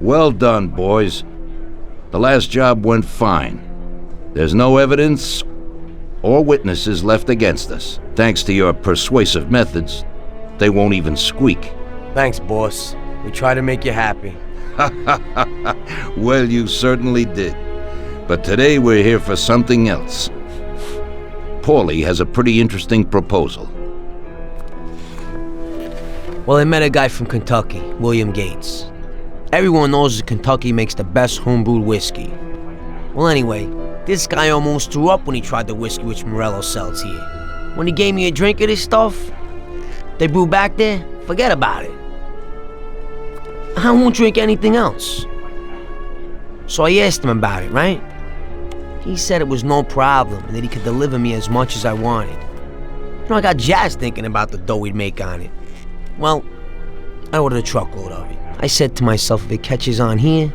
Well done, boys. The last job went fine. There's no evidence or witnesses left against us. Thanks to your persuasive methods, they won't even squeak. Thanks, boss. We try to make you happy. Well, you certainly did. But today we're here for something else. Paulie has a pretty interesting proposal. Well, I met a guy from Kentucky, William Gates. Everyone knows that Kentucky makes the best homebrewed whiskey. Well, anyway, this guy almost threw up when he tried the whiskey which Morello sells here. When he gave me a drink of this stuff they brew back there, forget about it. I won't drink anything else. So I asked him about it, right? He said it was no problem and that he could deliver me as much as I wanted. You know, I got jazzed thinking about the dough he'd make on it. Well, I ordered a truckload of it. I said to myself, if it catches on here,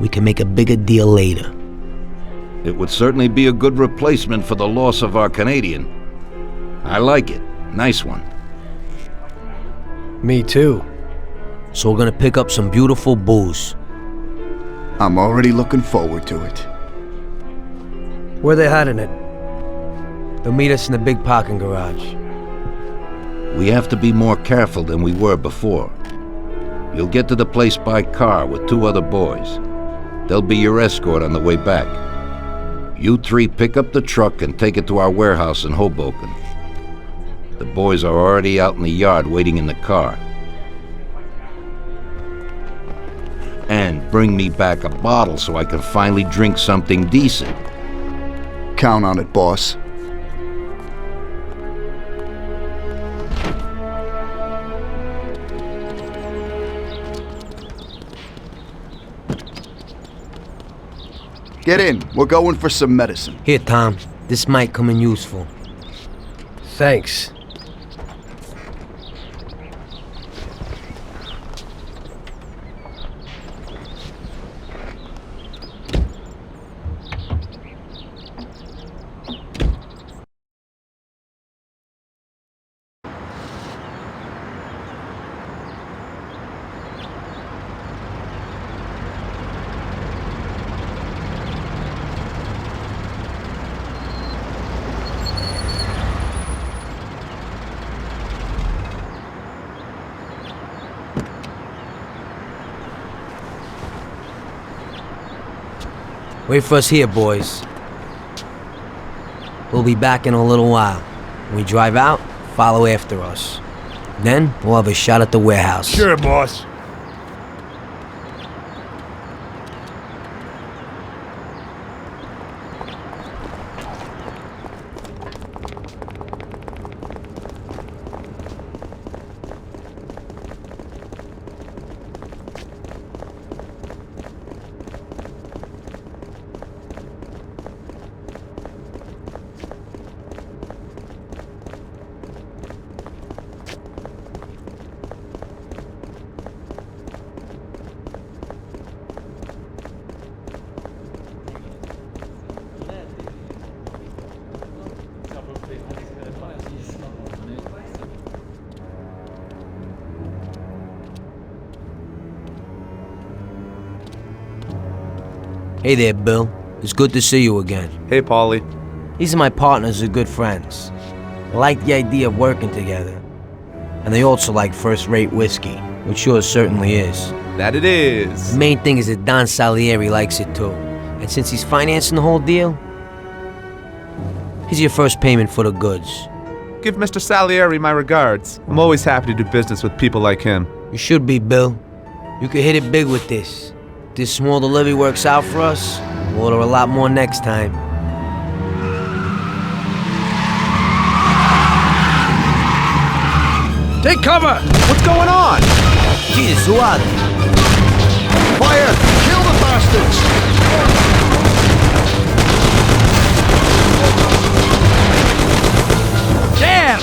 we can make a bigger deal later. It would certainly be a good replacement for the loss of our Canadian. I like it. Nice one. Me too. So we're gonna pick up some beautiful booze. I'm already looking forward to it. Where they hiding it? They'll meet us in the big parking garage. We have to be more careful than we were before. You'll get to the place by car with 2 other boys. They'll be your escort on the way back. You 3 pick up the truck and take it to our warehouse in Hoboken. The boys are already out in the yard waiting in the car. And bring me back a bottle so I can finally drink something decent. Count on it, boss. Get in. We're going for some medicine. Here, Tom. This might come in useful. Thanks. Wait for us here, boys. We'll be back in a little while. When we drive out, follow after us. Then, we'll have a shot at the warehouse. Sure, boss. Hey there, Bill. It's good to see you again. Hey, Paulie. These are my partners who are good friends. They like the idea of working together. And they also like first-rate whiskey, which yours certainly is. That it is. The main thing is that Don Salieri likes it too. And since he's financing the whole deal, here's your first payment for the goods. Give Mr. Salieri my regards. I'm always happy to do business with people like him. You should be, Bill. You could hit it big with this. If this small delivery works out for us, we'll order a lot more next time. Take cover! What's going on? Jesus, who are they? Fire! Kill the bastards! Damn!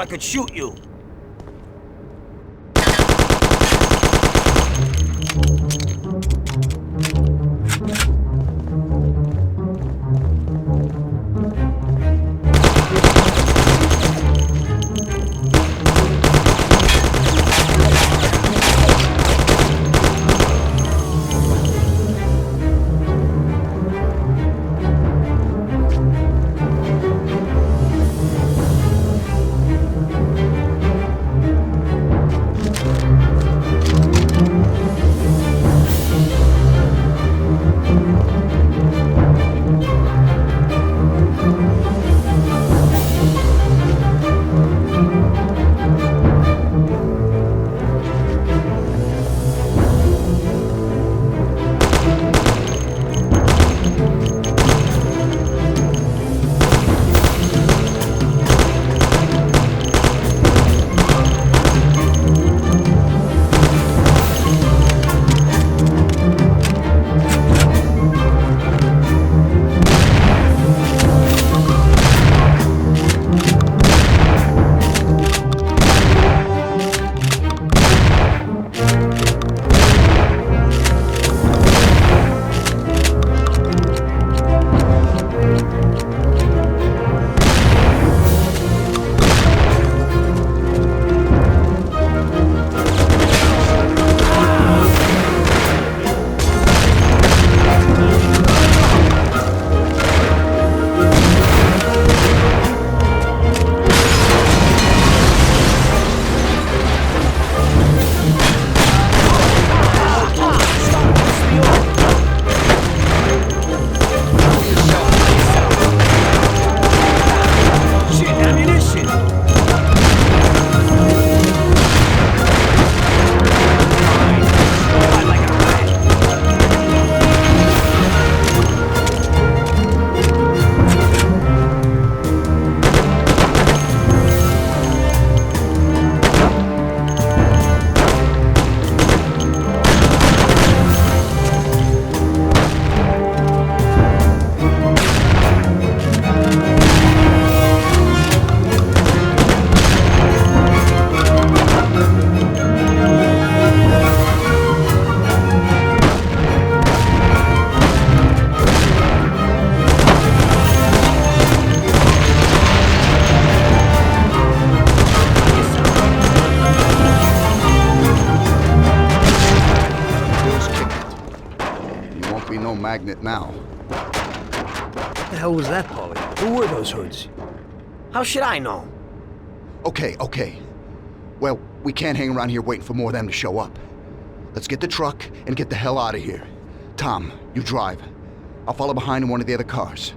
I could shoot you. Magnet now. What the hell was that, Paulie? Who were those hoods? How should I know? Okay. Well, we can't hang around here waiting for more of them to show up. Let's get the truck and get the hell out of here. Tom, you drive. I'll follow behind in one of the other cars.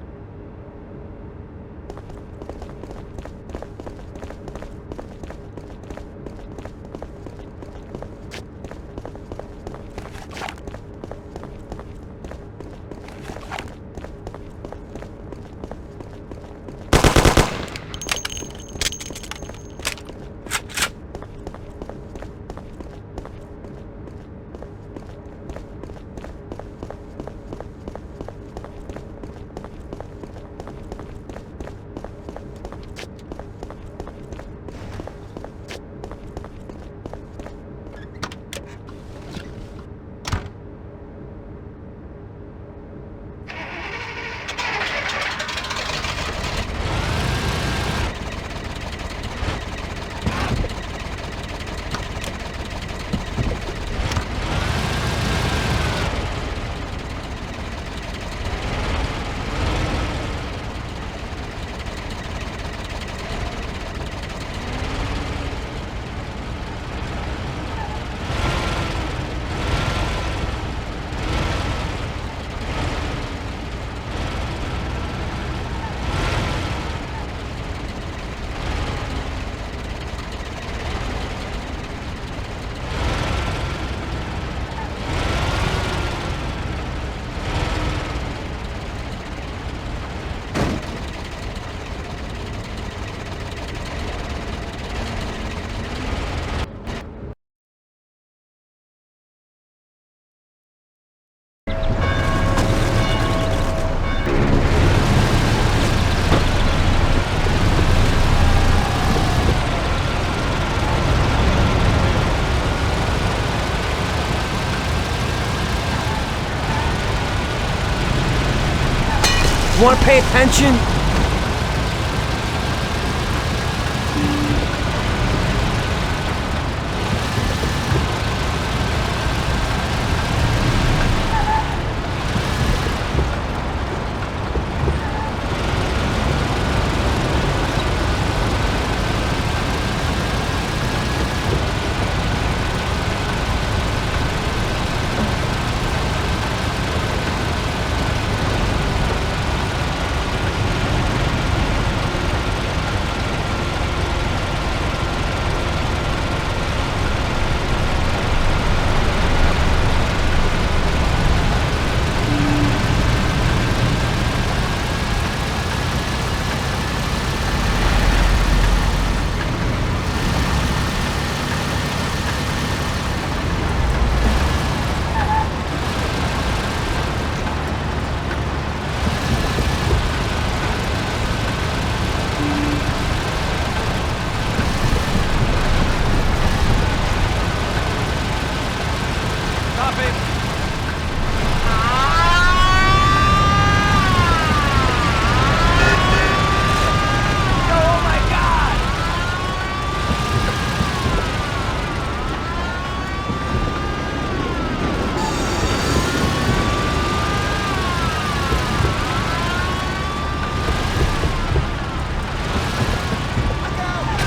You wanna pay attention?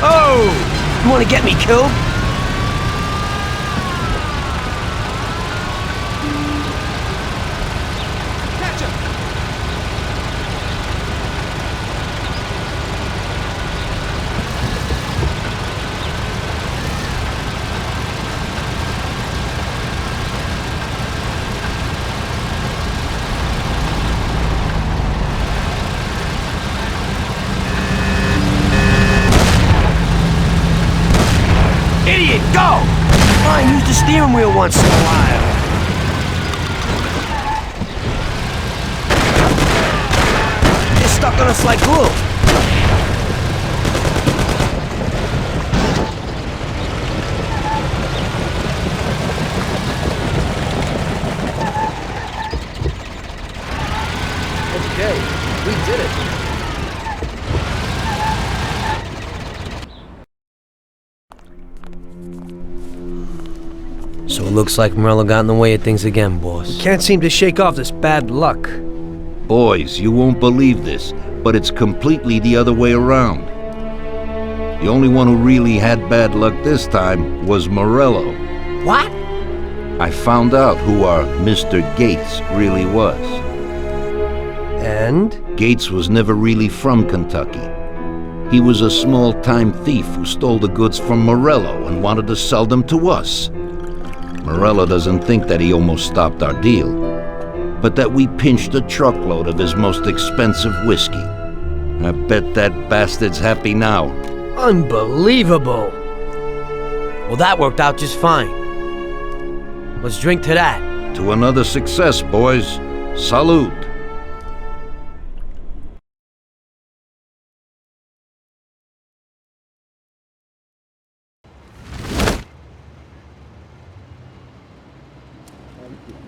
Oh! You wanna get me killed? Idiot, go! Fine, use the steering wheel once in a while. You're stuck on us like glue. Okay, we did it. So it looks like Morello got in the way of things again, boss. Can't seem to shake off this bad luck. Boys, you won't believe this, but it's completely the other way around. The only one who really had bad luck this time was Morello. What? I found out who our Mr. Gates really was. And? Gates was never really from Kentucky. He was a small-time thief who stole the goods from Morello and wanted to sell them to us. Morello doesn't think that he almost stopped our deal, but that we pinched a truckload of his most expensive whiskey. I bet that bastard's happy now. Unbelievable! Well, that worked out just fine. Let's drink to that. To another success, boys. Salute.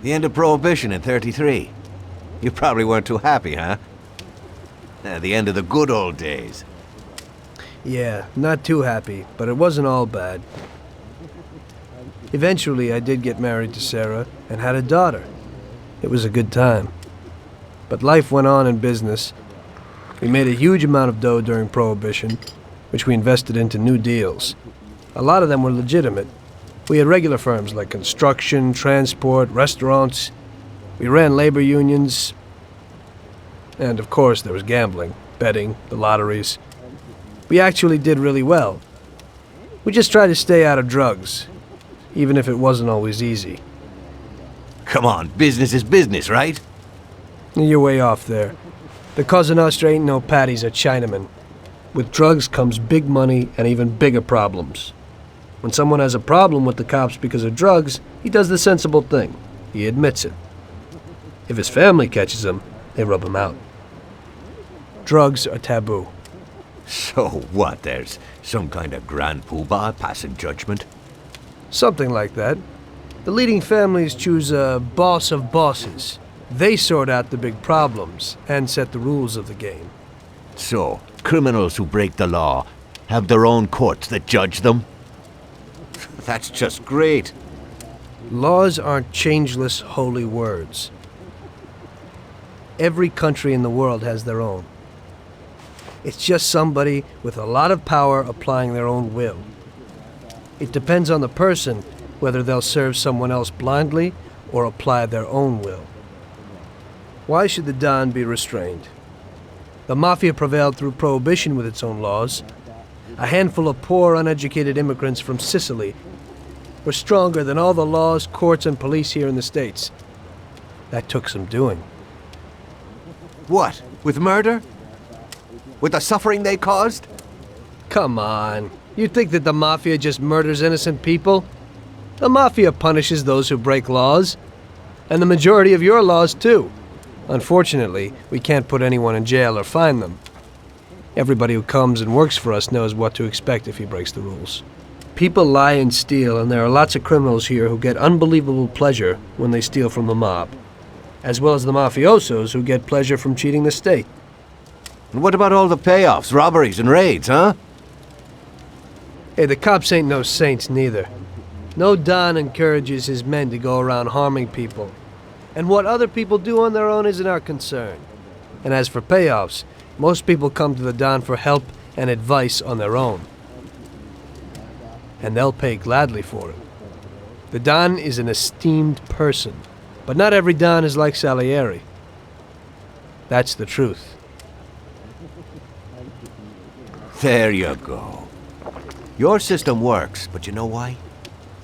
The end of Prohibition in '33. You probably weren't too happy, huh? The end of the good old days. Yeah, not too happy, but it wasn't all bad. Eventually, I did get married to Sarah and had a daughter. It was a good time. But life went on in business. We made a huge amount of dough during Prohibition, which we invested into new deals. A lot of them were legitimate. We had regular firms like construction, transport, restaurants. We ran labor unions. And of course, there was gambling, betting, the lotteries. We actually did really well. We just tried to stay out of drugs, even if it wasn't always easy. Come on, business is business, right? You're way off there. The Cosa Nostra ain't no patties or Chinamen. With drugs comes big money and even bigger problems. When someone has a problem with the cops because of drugs, he does the sensible thing. He admits it. If his family catches him, they rub him out. Drugs are taboo. So what, there's some kind of grand poobah passing judgment? Something like that. The leading families choose a boss of bosses, They sort out the big problems and set the rules of the game. So, criminals who break the law have their own courts that judge them? That's just great. Laws aren't changeless holy words. Every country in the world has their own. It's just somebody with a lot of power applying their own will. It depends on the person whether they'll serve someone else blindly or apply their own will. Why should the Don be restrained? The Mafia prevailed through Prohibition with its own laws. A handful of poor, uneducated immigrants from Sicily were stronger than all the laws, courts, and police here in the States. That took some doing. What? With murder? With the suffering they caused? Come on. You think that the Mafia just murders innocent people? The Mafia punishes those who break laws. And the majority of your laws, too. Unfortunately, we can't put anyone in jail or fine them. Everybody who comes and works for us knows what to expect if he breaks the rules. People lie and steal, and there are lots of criminals here who get unbelievable pleasure when they steal from the mob, as well as the mafiosos who get pleasure from cheating the state. And what about all the payoffs, robberies, and raids, huh? Hey, the cops ain't no saints neither. No Don encourages his men to go around harming people. And what other people do on their own isn't our concern. And as for payoffs, most people come to the Don for help and advice on their own. And they'll pay gladly for it. The Don is an esteemed person, but not every Don is like Salieri. That's the truth. There you go. Your system works, but you know why?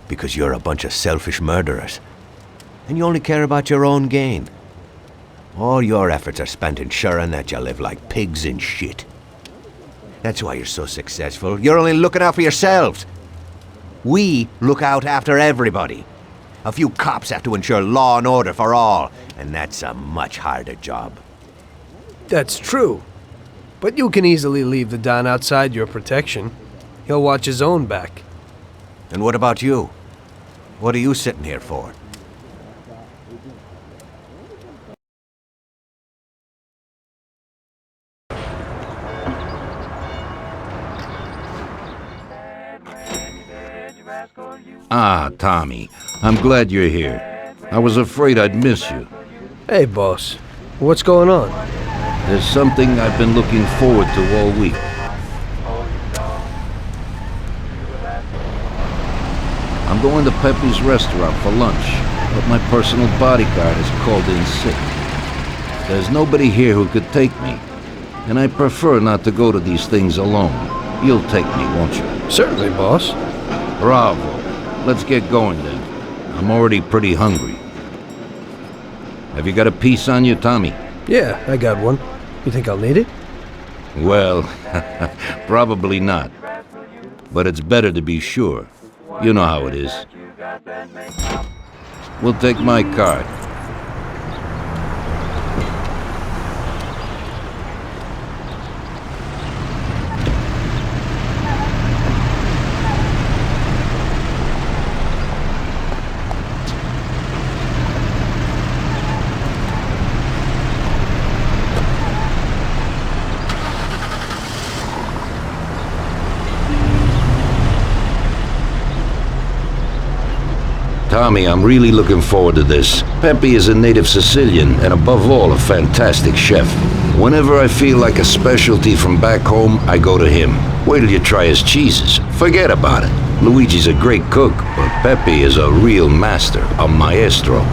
Because you're a bunch of selfish murderers. And you only care about your own gain. All your efforts are spent ensuring that you live like pigs in shit. That's why you're so successful. You're only looking out for yourselves. We look out after everybody. A few cops have to ensure law and order for all, and that's a much harder job. That's true. But you can easily leave the Don outside your protection. He'll watch his own back. And what about you? What are you sitting here for? Ah, Tommy, I'm glad you're here. I was afraid I'd miss you. Hey, boss. What's going on? There's something I've been looking forward to all week. I'm going to Pepe's restaurant for lunch, but my personal bodyguard has called in sick. There's nobody here who could take me, and I prefer not to go to these things alone. You'll take me, won't you? Certainly, boss. Bravo. Let's get going then. I'm already pretty hungry. Have you got a piece on you, Tommy? Yeah, I got one. You think I'll need it? Well, probably not. But it's better to be sure. You know how it is. We'll take my card. Tommy, I'm really looking forward to this. Pepe is a native Sicilian and above all a fantastic chef. Whenever I feel like a specialty from back home, I go to him. Wait till you try his cheeses. Forget about it. Luigi's a great cook, but Pepe is a real master, a maestro.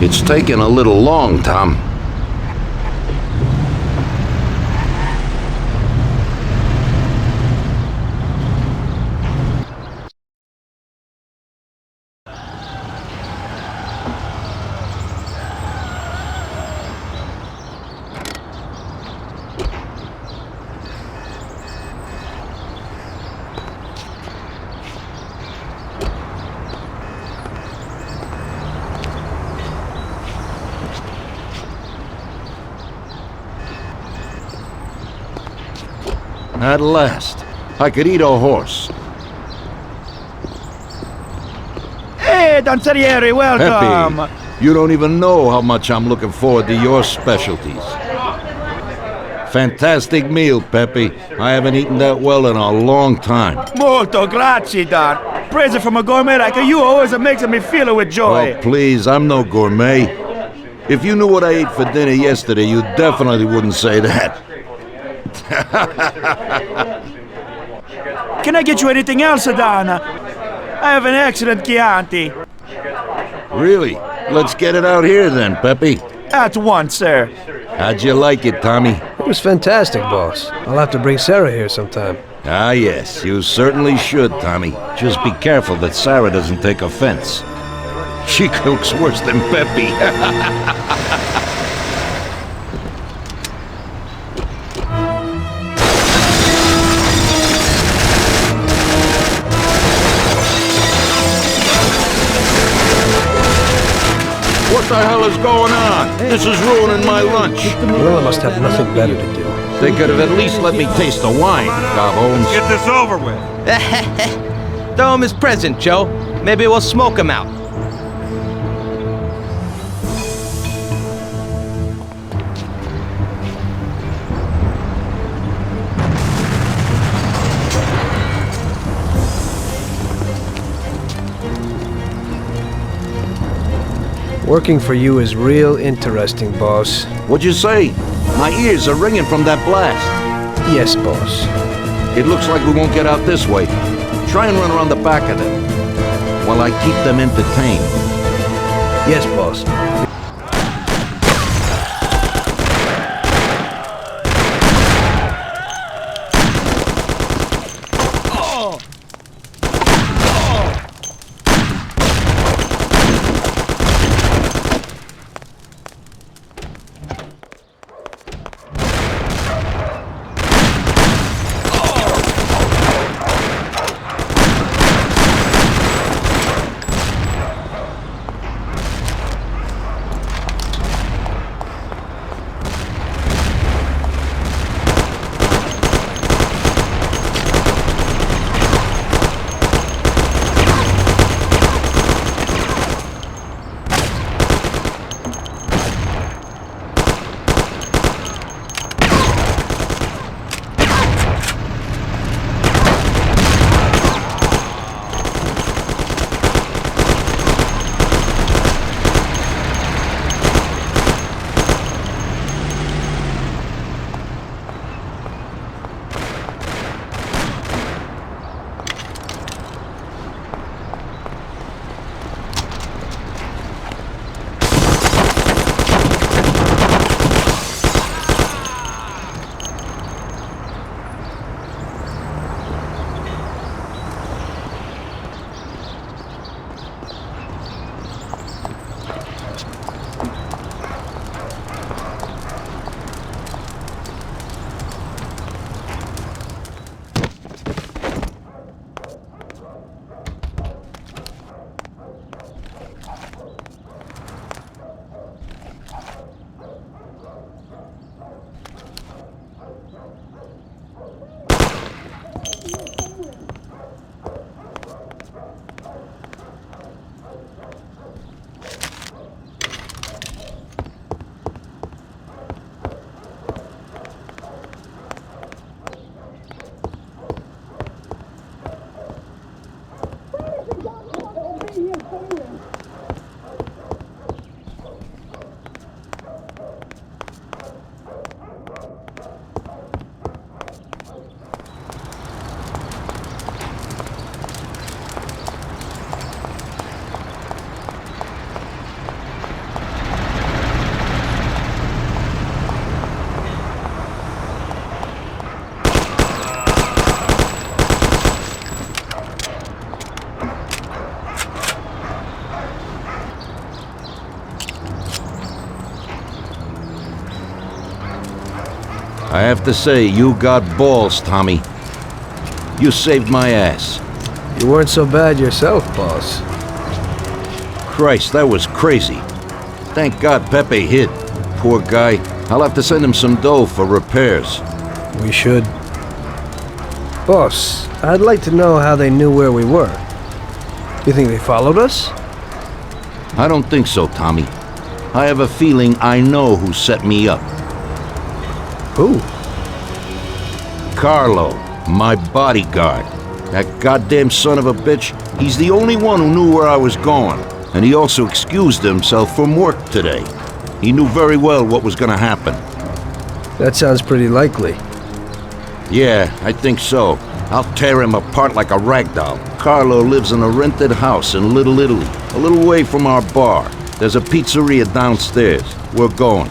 It's taken a little long, Tom. At last, I could eat a horse. Hey, Danzarieri, welcome! Pepe, you don't even know how much I'm looking forward to your specialties. Fantastic meal, Pepe. I haven't eaten that well in a long time. Molto grazie, Don. Praise from a gourmet like you always makes me feel with joy. Oh, please, I'm no gourmet. If you knew what I ate for dinner yesterday, you definitely wouldn't say that. Can I get you anything else, Don? I have an excellent Chianti. Really? Let's get it out here then, Pepe. At once, sir. How'd you like it, Tommy? It was fantastic, boss. I'll have to bring Sarah here sometime. Ah, yes, you certainly should, Tommy. Just be careful that Sarah doesn't take offense. She cooks worse than Pepe. What the hell is going on? This is ruining my lunch. Marilla must have nothing better to do. They could have at least let me taste the wine, Gobbones. Get this over with. Throw him his present, Joe. Maybe we'll smoke him out. Working for you is real interesting, boss. What'd you say? My ears are ringing from that blast. Yes, boss. It looks like we won't get out this way. Try and run around the back of them while I keep them entertained. Yes, boss. I have to say, you got balls, Tommy. You saved my ass. You weren't so bad yourself, boss. Christ, that was crazy. Thank God Pepe hid. Poor guy. I'll have to send him some dough for repairs. We should. Boss, I'd like to know how they knew where we were. You think they followed us? I don't think so, Tommy. I have a feeling I know who set me up. Who? Carlo, my bodyguard. That goddamn son of a bitch, he's the only one who knew where I was going. And he also excused himself from work today. He knew very well what was gonna happen. That sounds pretty likely. Yeah, I think so. I'll tear him apart like a rag doll. Carlo lives in a rented house in Little Italy, a little way from our bar. There's a pizzeria downstairs. We're going.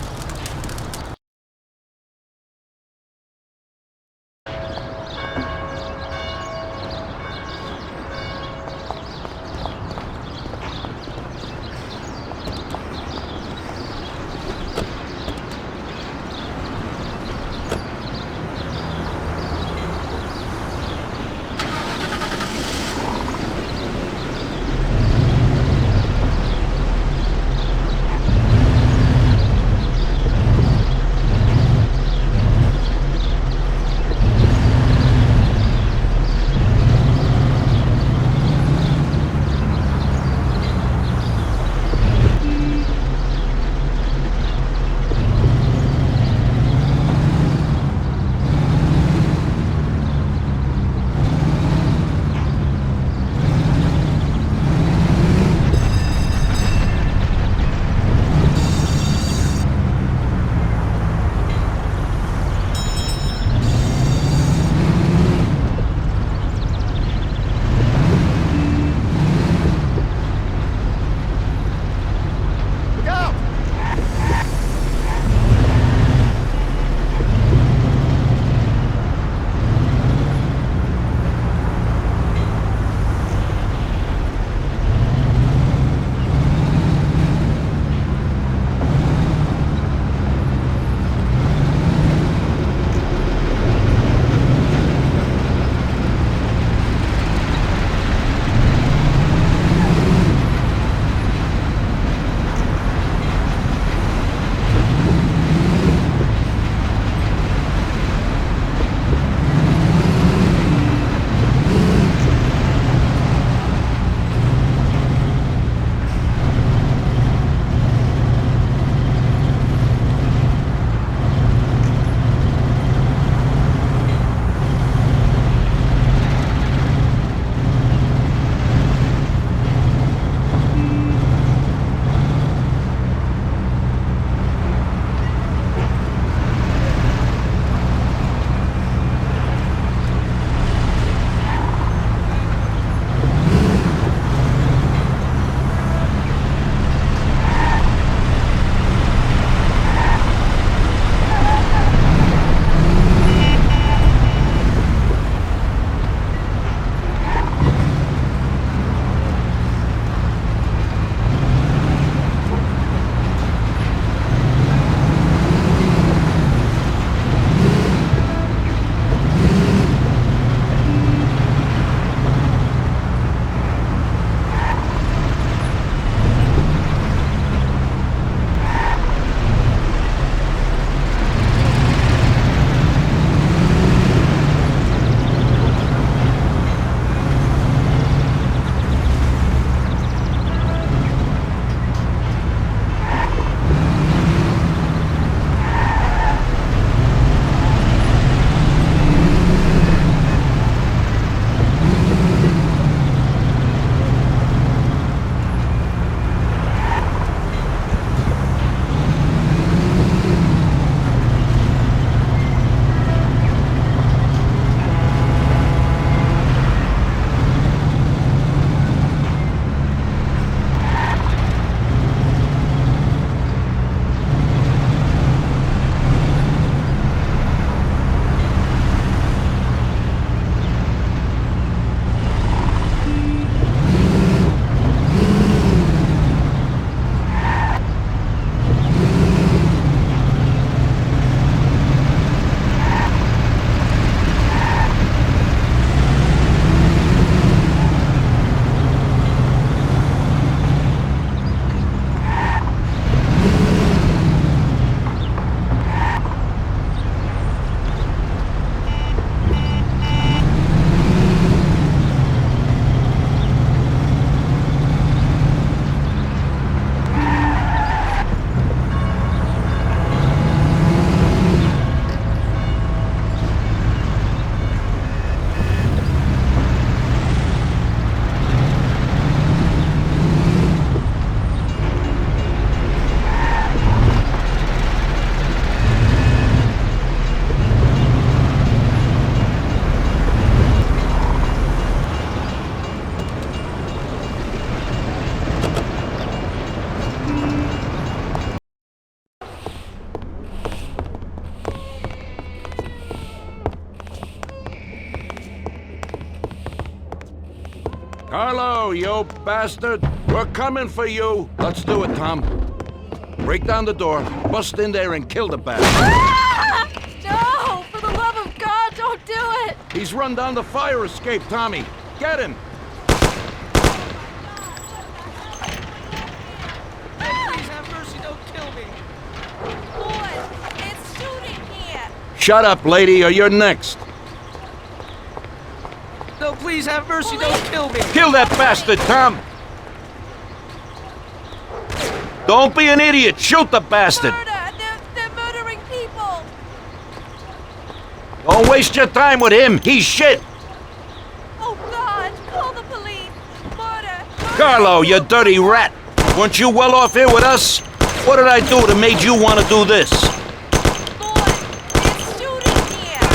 Carlo, you bastard! We're coming for you! Let's do it, Tom. Break down the door, bust in there and kill the bastard. Ah! No! For the love of God, don't do it! He's run down the fire escape, Tommy. Get him! Please have mercy, don't kill me! Boys, it's shooting here! Shut up, lady, or you're next. No, please have mercy, don't kill me. Kill that bastard, Tom! Don't be an idiot! Shoot the bastard! Murder! They're murdering people! Don't waste your time with him! He's shit! Oh God! Call the police! Murder! Carlo, you dirty rat! Weren't you well off here with us? What did I do that made you want to do this? Boys, it's shooting here!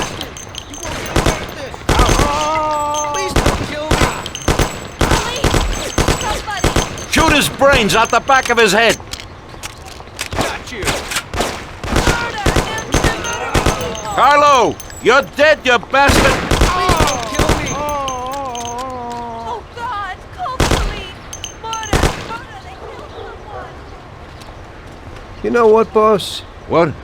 Please don't kill me. Police! Somebody! Shoot his brains out the back of his head! Got you. Murder! They're murdering people! Carlo! You're dead, you bastard! Kill me. Oh God! Call the police! Murder! Murder! They killed someone! You know what, boss? What?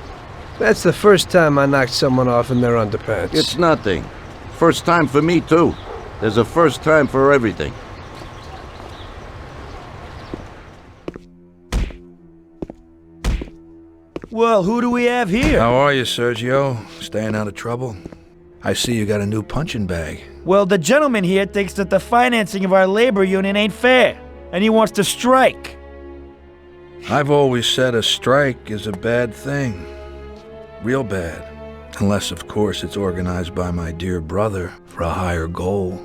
That's the first time I knocked someone off in their underpants. It's nothing. First time for me, too. There's a first time for everything. Well, who do we have here? How are you, Sergio? Staying out of trouble? I see you got a new punching bag. Well, the gentleman here thinks that the financing of our labor union ain't fair, and he wants to strike. I've always said a strike is a bad thing. Real bad. Unless, of course, it's organized by my dear brother for a higher goal.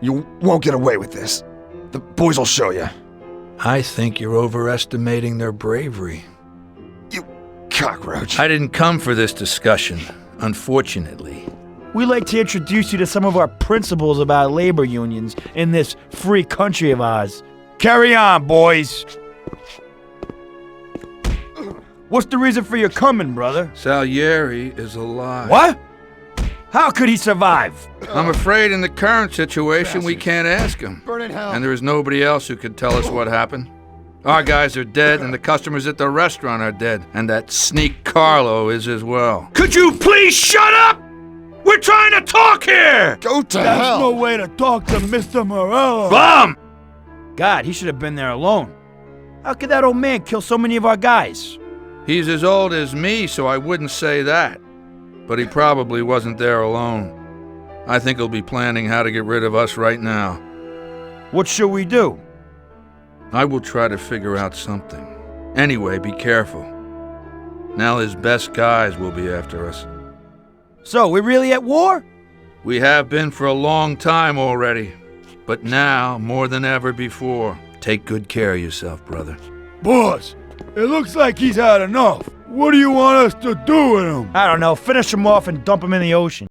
You won't get away with this. The boys will show you. I think you're overestimating their bravery. You cockroach. I didn't come for this discussion, unfortunately. We'd like to introduce you to some of our principles about labor unions in this free country of ours. Carry on, boys. What's the reason for your coming, brother? Salieri is alive. What? How could he survive? I'm afraid in the current situation we can't ask him. Burn in hell. And there is nobody else who could tell us what happened. Our guys are dead, and the customers at the restaurant are dead. And that sneak Carlo is as well. Could you please shut up? We're trying to talk here! Go to That's hell. no way to talk to Mr. Morello. Bum! God, he should have been there alone. How could that old man kill so many of our guys? He's as old as me, so I wouldn't say that. But he probably wasn't there alone. I think he'll be planning how to get rid of us right now. What should we do? I will try to figure out something. Anyway, be careful. Now his best guys will be after us. So, we're really at war? We have been for a long time already. But now, more than ever before, take good care of yourself, brother. Boss, it looks like he's had enough. What do you want us to do with him? I don't know, finish him off and dump him in the ocean.